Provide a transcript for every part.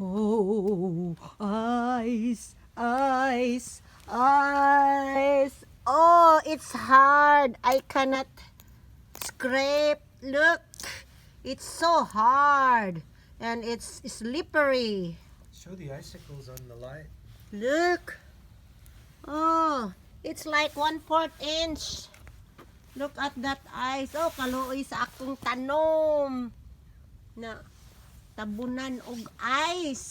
Oh, ice, ice, ice. Oh, it's hard. I cannot scrape. Look, it's so hard. And it's slippery. Show the icicles on the light. Look. Oh, it's like 1/4 inch. Look at that ice. Oh, kaluoy sa akong tanom. Na tabunan og ice.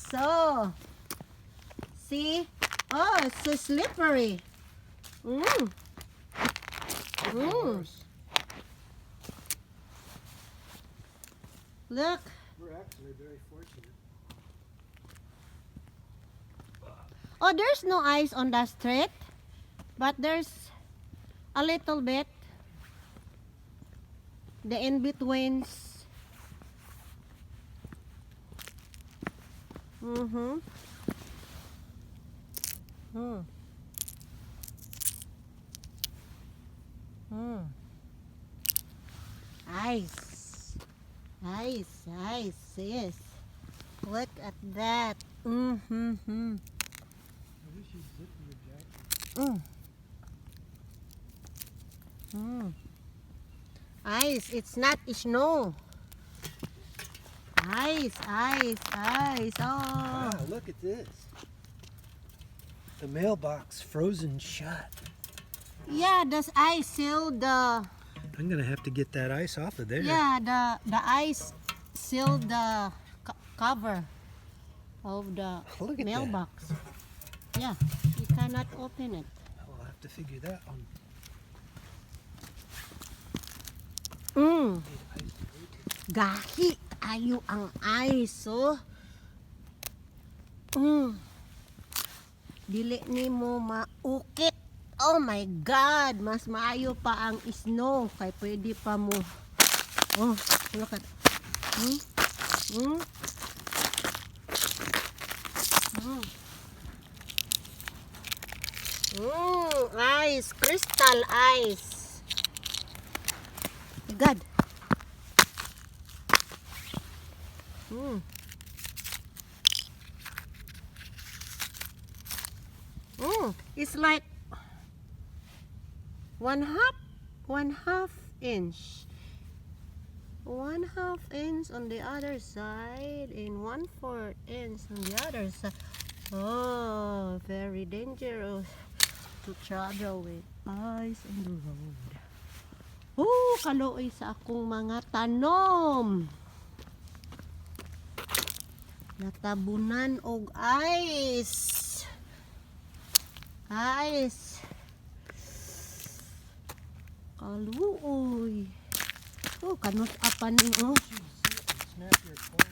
So, see? Oh, it's so slippery. Mm. Mm. Look. We're actually very fortunate. Oh, there's no ice on the street, but there's a little bit. The in-betweens. Mm-hmm. Mm. Mm. Ice. Ice, ice, yes. Look at that. Mm-hmm. I wish you'd zip your jacket. Mm. Mm. Ice, it's not snow. Ice, ice, ice. Oh. Wow, look at this. The mailbox frozen shut. Yeah, does ice seal the I'm gonna have to get that ice off of there. yeah, the ice seal the cover of the Look at mailbox. Yeah, you cannot open it. I'll have to figure that one. Mm. Gahi ayo ang ice, oh. Dili nimo maukit. Oh my God, mas maayo pa ang snow kay pwede pa mo. Oh, look at. Mm. Mm. Mm. Ice, crystal ice. My God. It's like one half inch. 1/2 inch on the other side and 1/4 inch on the other side. Oh, very dangerous to travel with ice on the road. Oh, kaluoy sa akong mga tanom. Natabunan og ice. Ice. Kaluoy. Oh, kanot apan ni oh. Snap your cord.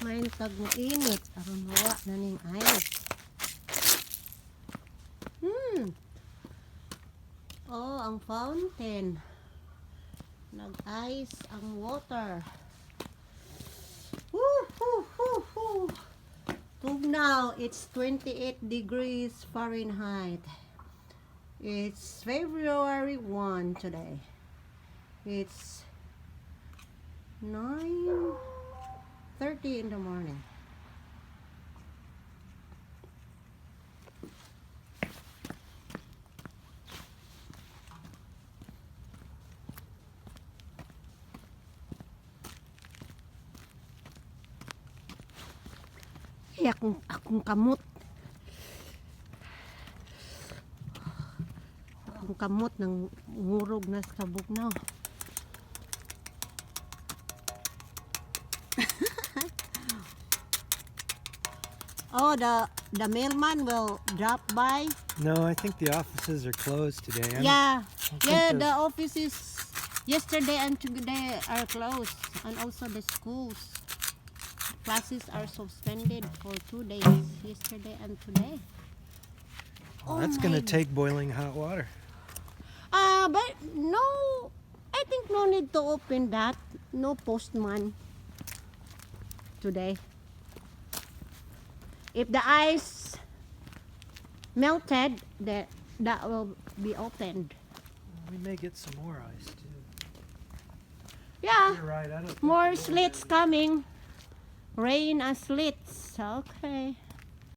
Main tag mo init aron nawa na ning ice. Oh, ang fountain. Nag-ice ang water. Woo, woo, woo, woo. Now it's 28 degrees Fahrenheit. It's February 1 today. It's 9:30 in the morning. Ay, akong kamot. Akong kamot ng ngurog na sa bugnaw. Oh, the mailman will drop by No, I think the offices are closed today. Yeah, think yeah. there's- The offices yesterday and today are closed, and also the schools. Classes are suspended for 2 days, yesterday and today. Well, that's going to my- take boiling hot water. But no, I think no need to open that. No postman today. If the ice melted, that will be opened. We may get some more ice too. Yeah, You're right. I don't think more we will. slits coming. Rain and slits. Okay.